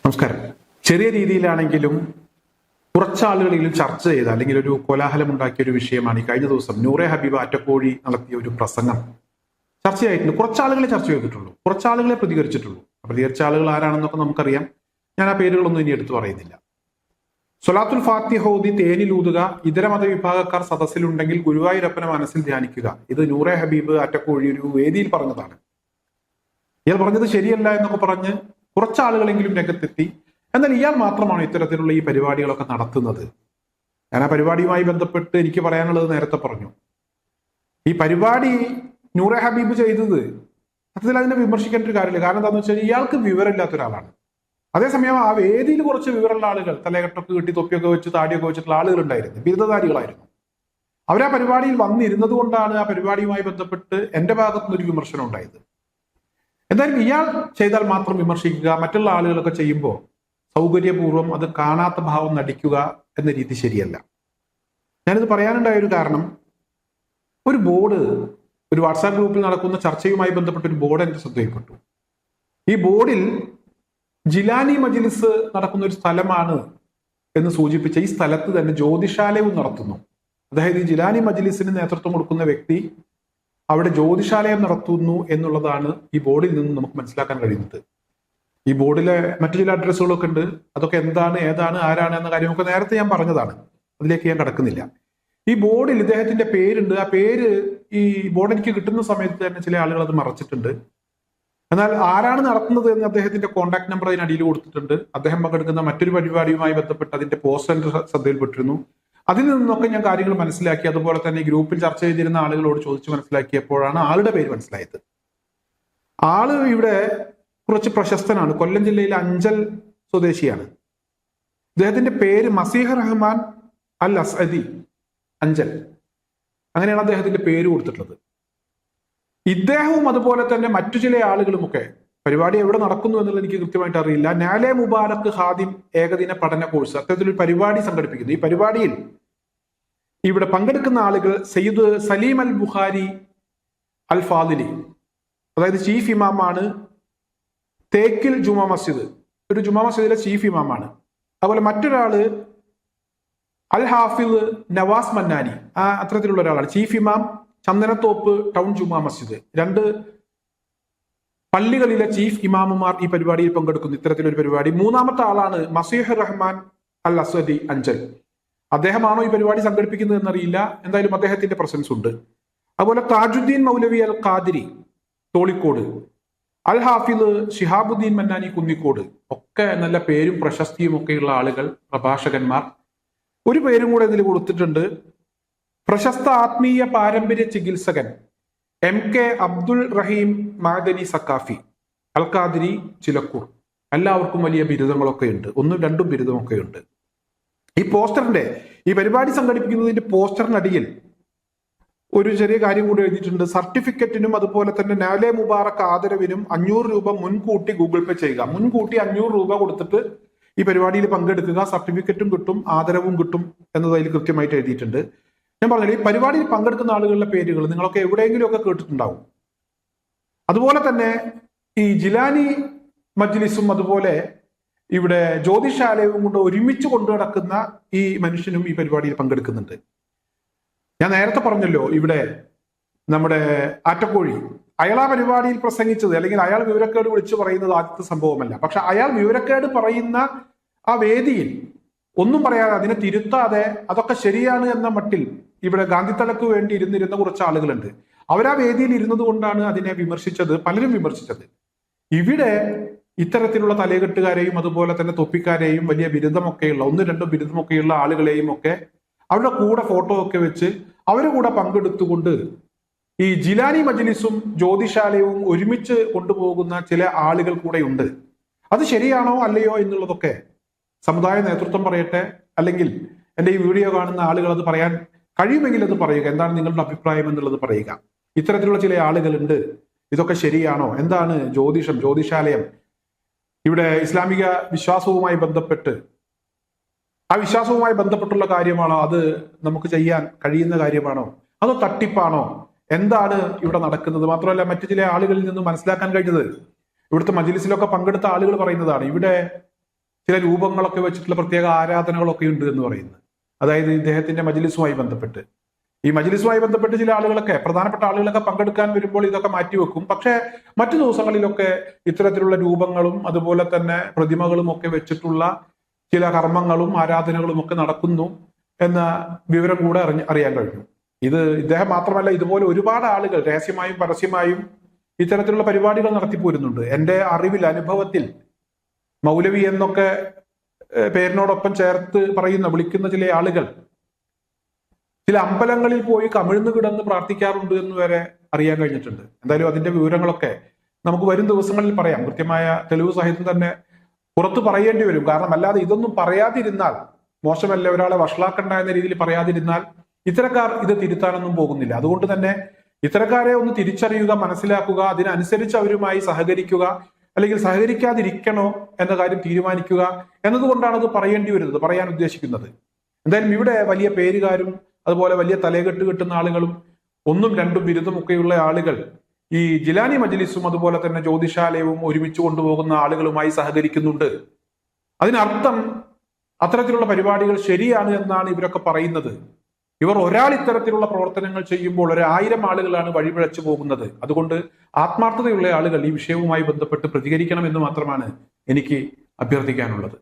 നമസ്കാരം. ചെറിയ രീതിയിലാണെങ്കിലും കുറച്ചാളുകളെങ്കിലും ചർച്ച ചെയ്ത അല്ലെങ്കിൽ ഒരു കോലാഹലം ഉണ്ടാക്കിയ ഒരു വിഷയമാണ് ഈ കഴിഞ്ഞ ദിവസം നൂറെ ഹബീബ് ആറ്റക്കോഴി നടത്തിയ ഒരു പ്രസംഗം ചർച്ചയായിട്ടുണ്ട്. കുറച്ചാളുകളെ ചർച്ച ചെയ്തിട്ടുള്ളൂ, കുറച്ചാളുകളെ പ്രതികരിച്ചിട്ടുള്ളൂ. പ്രതികരിച്ച ആളുകൾ ആരാണെന്നൊക്കെ നമുക്കറിയാം. ഞാൻ ആ പേരുകളൊന്നും ഇനി എടുത്തു പറയുന്നില്ല. സ്വലാത്തുൽ ഫാത്തിഹ ഓതി തേനിലൂതുക, ഇതര മതവിഭാഗക്കാർ സദസ്സിലുണ്ടെങ്കിൽ ഗുരുവായൂരപ്പനെ മനസ്സിൽ ധ്യാനിക്കുക. ഇത് നൂറെ ഹബീബ് ആറ്റക്കോഴി ഒരു വേദിയിൽ പറഞ്ഞതാണ്. ഇയാൾ പറഞ്ഞത് ശരിയല്ല എന്നൊക്കെ പറഞ്ഞ് കുറച്ചാളുകളെങ്കിലും രംഗത്തെത്തി. എന്നാൽ ഇയാൾ മാത്രമാണ് ഇത്തരത്തിലുള്ള ഈ പരിപാടികളൊക്കെ നടത്തുന്നത്. ഞാൻ ആ പരിപാടിയുമായി ബന്ധപ്പെട്ട് എനിക്ക് പറയാനുള്ളത് നേരത്തെ പറഞ്ഞു. ഈ പരിപാടി നൂറെ ഹബീബ് ചെയ്തത് സത്യത്തിൽ അതിനെ വിമർശിക്കേണ്ട ഒരു കാര്യമില്ല. കാരണം എന്താണെന്ന് വെച്ചാൽ ഇയാൾക്ക് വിവരമില്ലാത്ത ഒരാളാണ്. അതേസമയം ആ വേദിയിൽ കുറച്ച് വിവരമുള്ള ആളുകൾ, തലകെട്ടൊക്കെ കിട്ടി തൊപ്പിയൊക്കെ വെച്ച് താടിയൊക്കെ വെച്ചിട്ടുള്ള ആളുകൾ ഉണ്ടായിരുന്നു, ബിരുദധാരികളായിരുന്നു. അവരാ പരിപാടിയിൽ വന്നിരുന്നത് കൊണ്ടാണ് ആ പരിപാടിയുമായി ബന്ധപ്പെട്ട് എന്റെ ഭാഗത്തുനിന്നൊരു വിമർശനം ഉണ്ടായത്. എന്തായാലും ഇയാൾ ചെയ്താൽ മാത്രം വിമർശിക്കുക, മറ്റുള്ള ആളുകളൊക്കെ ചെയ്യുമ്പോൾ സൗകര്യപൂർവ്വം അത് കാണാത്ത ഭാവം നടിക്കുക എന്ന രീതി ശരിയല്ല. ഞാനിത് പറയാനുണ്ടായ ഒരു കാരണം, ഒരു ബോർഡ്, ഒരു വാട്സാപ്പ് ഗ്രൂപ്പിൽ നടക്കുന്ന ചർച്ചയുമായി ബന്ധപ്പെട്ട ഒരു ബോർഡ് എന്റെ ശ്രദ്ധയിൽപ്പെട്ടു. ഈ ബോർഡിൽ ജിലാനി മജ്ലിസ് നടക്കുന്ന ഒരു സ്ഥലമാണ് എന്ന് സൂചിപ്പിച്ച ഈ സ്ഥലത്ത് തന്നെ ജ്യോതിഷാലയവും നടത്തുന്നു. അതായത് ഈ ജിലാനി മജ്ലിസിന് നേതൃത്വം കൊടുക്കുന്ന വ്യക്തി അവിടെ ജ്യോതിഷാലയം നടത്തുന്നു എന്നുള്ളതാണ് ഈ ബോർഡിൽ നിന്ന് നമുക്ക് മനസ്സിലാക്കാൻ കഴിയുന്നത്. ഈ ബോർഡിലെ മറ്റു ചില അഡ്രസ്സുകളൊക്കെ ഉണ്ട്. അതൊക്കെ എന്താണ്, ഏതാണ്, ആരാണ് എന്ന കാര്യമൊക്കെ നേരത്തെ ഞാൻ പറഞ്ഞതാണ്. അതിലേക്ക് ഞാൻ കടക്കുന്നില്ല. ഈ ബോർഡിൽ ഇദ്ദേഹത്തിന്റെ പേരുണ്ട്. ആ പേര് ഈ ബോർഡ് എനിക്ക് കിട്ടുന്ന സമയത്ത് തന്നെ ചില ആളുകൾ അത് മറച്ചിട്ടുണ്ട്. എന്നാൽ ആരാണ് നടത്തുന്നത് എന്ന് അദ്ദേഹത്തിന്റെ കോൺടാക്ട് നമ്പർ അതിനടിയിൽ കൊടുത്തിട്ടുണ്ട്. അദ്ദേഹം പങ്കെടുക്കുന്ന മറ്റൊരു പരിപാടിയുമായി ബന്ധപ്പെട്ട് അതിന്റെ പോസ്റ്റർ ശ്രദ്ധയിൽപ്പെട്ടിരുന്നു. അതിൽ നിന്നൊക്കെ ഞാൻ കാര്യങ്ങൾ മനസ്സിലാക്കി. അതുപോലെ തന്നെ ഗ്രൂപ്പിൽ ചർച്ച ചെയ്തിരുന്ന ആളുകളോട് ചോദിച്ച് മനസ്സിലാക്കിയപ്പോഴാണ് ആളുടെ പേര് മനസ്സിലായത്. ആള് ഇവിടെ കുറച്ച് പ്രശസ്തനാണ്. കൊല്ലം ജില്ലയിലെ അഞ്ചൽ സ്വദേശിയാണ്. ഇദ്ദേഹത്തിന്റെ പേര് മസീഹ് റഹ്മാൻ അൽ അസ്അദി, അഞ്ചൽ, അങ്ങനെയാണ് അദ്ദേഹത്തിന്റെ പേര് കൊടുത്തിട്ടുള്ളത്. ഇദ്ദേഹവും അതുപോലെ തന്നെ മറ്റു ചില ആളുകളുമൊക്കെ പരിപാടി എവിടെ നടക്കുന്നു എന്നുള്ളത് എനിക്ക് കൃത്യമായിട്ട് അറിയില്ല. നാലെ മുബാറക് ഹാദിം ഏകദിന പഠന കോഴ്സ്, അത്തരത്തിലൊരു പരിപാടി സംഘടിപ്പിക്കുന്നു. ഈ പരിപാടിയിൽ ഇവിടെ പങ്കെടുക്കുന്ന ആളുകൾ സയ്യിദ് സലീം അൽ ബുഖാരി അൽ ഫാദിലി, അതായത് ചീഫ് ഇമാമാണ് തേക്കിൽ ജുമാ മസ്ജിദ്, ഒരു ജുമാ മസ്ജിദിലെ ചീഫ് ഇമാമാണ്. അതുപോലെ മറ്റൊരാള് അൽ ഹാഫിദ് നവാസ് മന്നാനി, അത്തരത്തിലുള്ള ഒരാളാണ് ചീഫ് ഇമാം ചന്ദനത്തോപ്പ് ടൗൺ ജുമാ മസ്ജിദ്. രണ്ട് പള്ളികളിലെ ചീഫ് ഇമാമുമാർ ഈ പരിപാടിയിൽ പങ്കെടുക്കുന്നു, ഇത്തരത്തിലൊരു പരിപാടി. മൂന്നാമത്തെ ആളാണ് മസീഹ് റഹ്മാൻ അൽ അസ്വദി അഞ്ചൽ. അദ്ദേഹമാണോ ഈ പരിപാടി സംഘടിപ്പിക്കുന്നത് എന്നറിയില്ല. എന്തായാലും അദ്ദേഹത്തിന്റെ പ്രസൻസ് ഉണ്ട്. അതുപോലെ താജുദ്ദീൻ മൗലവി അൽ ഖാദിരി തോളിക്കോട്, അൽ ഹാഫിദ് ഷിഹാബുദ്ദീൻ മന്നാനി കുന്നിക്കോട്, ഒക്കെ നല്ല പേരും പ്രശസ്തിയും ഒക്കെയുള്ള ആളുകൾ, പ്രഭാഷകന്മാർ. ഒരു പേരും കൂടെ ഇതിൽ കൊടുത്തിട്ടുണ്ട്, പ്രശസ്ത ആത്മീയ പാരമ്പര്യ ചികിത്സകൻ MK അബ്ദുൾ റഹീം മാദനി സക്കാഫി അൽ ഖാദിരി ചിലക്കൂർ. എല്ലാവർക്കും വലിയ ബിരുദങ്ങളൊക്കെ ഉണ്ട്, ഒന്നും രണ്ടും ബിരുദമൊക്കെ ഉണ്ട്. ഈ പോസ്റ്ററിന്റെ, ഈ പരിപാടി സംഘടിപ്പിക്കുന്നതിന്റെ പോസ്റ്ററിനടിയിൽ ഒരു ചെറിയ കാര്യം കൂടി എഴുതിയിട്ടുണ്ട്. സർട്ടിഫിക്കറ്റിനും അതുപോലെ തന്നെ നാലെ മുബാറക് ആദരവിനും 500 രൂപ മുൻകൂട്ടി ഗൂഗിൾ പേ ചെയ്യുക. മുൻകൂട്ടി 500 രൂപ കൊടുത്തിട്ട് ഈ പരിപാടിയിൽ പങ്കെടുക്കുക, സർട്ടിഫിക്കറ്റും കിട്ടും, ആദരവും കിട്ടും എന്നത് അതിൽ കൃത്യമായിട്ട് എഴുതിയിട്ടുണ്ട്. ഞാൻ പറഞ്ഞില്ല, ഈ പരിപാടിയിൽ പങ്കെടുക്കുന്ന ആളുകളുടെ പേരുകൾ നിങ്ങളൊക്കെ എവിടെയെങ്കിലും ഒക്കെ കേട്ടിട്ടുണ്ടാവും. അതുപോലെ തന്നെ ഈ ജിലാനി മജ്ലിസും അതുപോലെ ഇവിടെ ജ്യോതിഷാലയവും കൊണ്ട് ഒരുമിച്ച് കൊണ്ടു നടക്കുന്ന ഈ മനുഷ്യനും ഈ പരിപാടിയിൽ പങ്കെടുക്കുന്നുണ്ട്. ഞാൻ നേരത്തെ പറഞ്ഞല്ലോ, ഇവിടെ നമ്മുടെ ആറ്റക്കോഴി, അയാൾ ആ പരിപാടിയിൽ പ്രസംഗിച്ചത്, അല്ലെങ്കിൽ അയാൾ വിവരക്കേട് വിളിച്ചു പറയുന്നത് ആദ്യത്തെ സംഭവമല്ല. പക്ഷെ അയാൾ വിവരക്കേട് പറയുന്ന ആ വേദിയിൽ ഒന്നും പറയാതെ, അതിനെ തിരുത്താതെ, അതൊക്കെ ശരിയാണ് എന്ന മട്ടിൽ ഇവിടെ ഗാന്ധിത്തലക്ക് വേണ്ടി ഇരുന്നിരുന്ന കുറച്ച് ആളുകളുണ്ട്. അവരാ വേദിയിൽ ഇരുന്നത് കൊണ്ടാണ് അതിനെ വിമർശിച്ചത്, പലരും വിമർശിച്ചത്. ഇവിടെ ഇത്തരത്തിലുള്ള തലകെട്ടുകാരെയും അതുപോലെ തന്നെ തൊപ്പിക്കാരെയും വലിയ ബിരുദമൊക്കെയുള്ള, 1-2 ബിരുദമൊക്കെയുള്ള ആളുകളെയും ഒക്കെ അവരുടെ കൂടെ ഫോട്ടോ ഒക്കെ വെച്ച് അവരുടെ കൂടെ പങ്കെടുത്തുകൊണ്ട് ഈ ജിലാനി മജ്ലിസും ജ്യോതിഷാലയവും ഒരുമിച്ച് കൊണ്ടുപോകുന്ന ചില ആളുകൾ കൂടെ ഉണ്ട്. അത് ശരിയാണോ അല്ലയോ എന്നുള്ളതൊക്കെ സമുദായ നേതൃത്വം പറയട്ടെ, അല്ലെങ്കിൽ എൻ്റെ ഈ വീഡിയോ കാണുന്ന ആളുകൾ അത് പറയാൻ കഴിയുമെങ്കിൽ അത് പറയുക. എന്താണ് നിങ്ങളുടെ അഭിപ്രായം എന്നുള്ളത് പറയുക. ഇത്തരത്തിലുള്ള ചില ആളുകളുണ്ട്, ഇതൊക്കെ ശരിയാണോ, എന്താണ് ജ്യോതിഷം, ജ്യോതിഷാലയം, ഇവിടെ ഇസ്ലാമിക വിശ്വാസവുമായി ബന്ധപ്പെട്ട്, ആ വിശ്വാസവുമായി ബന്ധപ്പെട്ടുള്ള കാര്യമാണോ, അത് നമുക്ക് ചെയ്യാൻ കഴിയുന്ന കാര്യമാണോ, അതോ തട്ടിപ്പാണോ, എന്താണ് ഇവിടെ നടക്കുന്നത്? മാത്രമല്ല മറ്റു ചില ആളുകളിൽ നിന്ന് മനസ്സിലാക്കാൻ കഴിഞ്ഞത്, ഇവിടുത്തെ മജ്ലിസിലൊക്കെ പങ്കെടുത്ത ആളുകൾ പറയുന്നതാണ്, ഇവിടെ ചില രൂപങ്ങളൊക്കെ വെച്ചിട്ടുള്ള പ്രത്യേക ആരാധനകളൊക്കെ ഉണ്ട് എന്ന് പറയുന്നത്. അതായത് ഇദ്ദേഹത്തിന്റെ മജ്‌ലിസുമായി ബന്ധപ്പെട്ട്, ഈ മജ്‌ലിസുമായി ബന്ധപ്പെട്ട് ചില ആളുകളൊക്കെ, പ്രധാനപ്പെട്ട ആളുകളൊക്കെ പങ്കെടുക്കാൻ വരുമ്പോൾ ഇതൊക്കെ മാറ്റിവെക്കും. പക്ഷെ മറ്റു ദിവസങ്ങളിലൊക്കെ ഇത്തരത്തിലുള്ള രൂപങ്ങളും അതുപോലെ തന്നെ പ്രതിമകളും ഒക്കെ വെച്ചിട്ടുള്ള ചില കർമ്മങ്ങളും ആരാധനകളും ഒക്കെ നടക്കുന്നു എന്ന വിവരം കൂടെ അറിയാൻ കഴിഞ്ഞു. ഇത് ഇദ്ദേഹം മാത്രമല്ല, ഇതുപോലെ ഒരുപാട് ആളുകൾ രഹസ്യമായും പരസ്യമായും ഇത്തരത്തിലുള്ള പരിപാടികൾ നടത്തിപ്പോരുന്നുണ്ട്. എൻ്റെ അറിവിൽ, അനുഭവത്തിൽ മൗലവി എന്നൊക്കെ പേരിനോടൊപ്പം ചേർത്ത് വിളിക്കുന്ന ചില ആളുകൾ ചില അമ്പലങ്ങളിൽ പോയി കമിഴ്ന്നു കിടന്ന് പ്രാർത്ഥിക്കാറുണ്ട് എന്ന് വരെ അറിയാൻ കഴിഞ്ഞിട്ടുണ്ട്. എന്തായാലും അതിന്റെ വിവരങ്ങളൊക്കെ നമുക്ക് വരും ദിവസങ്ങളിൽ പറയാം. കൃത്യമായ തെളിവ് സഹിതം തന്നെ പുറത്തു പറയേണ്ടി വരും. കാരണം അല്ലാതെ ഇതൊന്നും പറയാതിരുന്നാൽ മോശമല്ല, ഒരാളെ വഷളാക്കണ്ട എന്ന രീതിയിൽ പറയാതിരുന്നാൽ ഇത്തരക്കാർ ഇത് തിരുത്താനൊന്നും പോകുന്നില്ല. അതുകൊണ്ട് തന്നെ ഇത്തരക്കാരെ ഒന്ന് തിരിച്ചറിയുക, മനസ്സിലാക്കുക, അതിനനുസരിച്ച് അവരുമായി സഹകരിക്കുക, അല്ലെങ്കിൽ സഹകരിക്കാതിരിക്കണോ എന്ന കാര്യം തീരുമാനിക്കുക എന്നതുകൊണ്ടാണ് അത് പറയേണ്ടി വരുന്നത്, പറയാൻ ഉദ്ദേശിക്കുന്നത്. എന്തായാലും ഇവിടെ വലിയ പേരുകാരും അതുപോലെ വലിയ തലകെട്ട് കിട്ടുന്ന ആളുകളും ഒന്നും രണ്ടും ബിരുദം ഒക്കെയുള്ള ആളുകൾ ഈ ജിലാനി മജ്‌ലിസും അതുപോലെ തന്നെ ജ്യോതിഷാലയവും ഒരുമിച്ച് കൊണ്ടുപോകുന്ന ആളുകളുമായി സഹകരിക്കുന്നുണ്ട്. അതിനർത്ഥം അത്തരത്തിലുള്ള പരിപാടികൾ ശരിയാണ് എന്നാണ് ഇവരൊക്കെ പറയുന്നത്. ഇവർ ഒരാൾ ഇത്തരത്തിലുള്ള പ്രവർത്തനങ്ങൾ ചെയ്യുമ്പോൾ 1000 ആളുകളാണ് വഴിപിഴച്ചു പോകുന്നത്. അതുകൊണ്ട് ആത്മാർത്ഥതയുള്ള ആളുകൾ ഈ വിഷയവുമായി ബന്ധപ്പെട്ട് പ്രതികരിക്കണം എന്ന് മാത്രമാണ് എനിക്ക് അഭ്യർത്ഥിക്കാനുള്ളത്.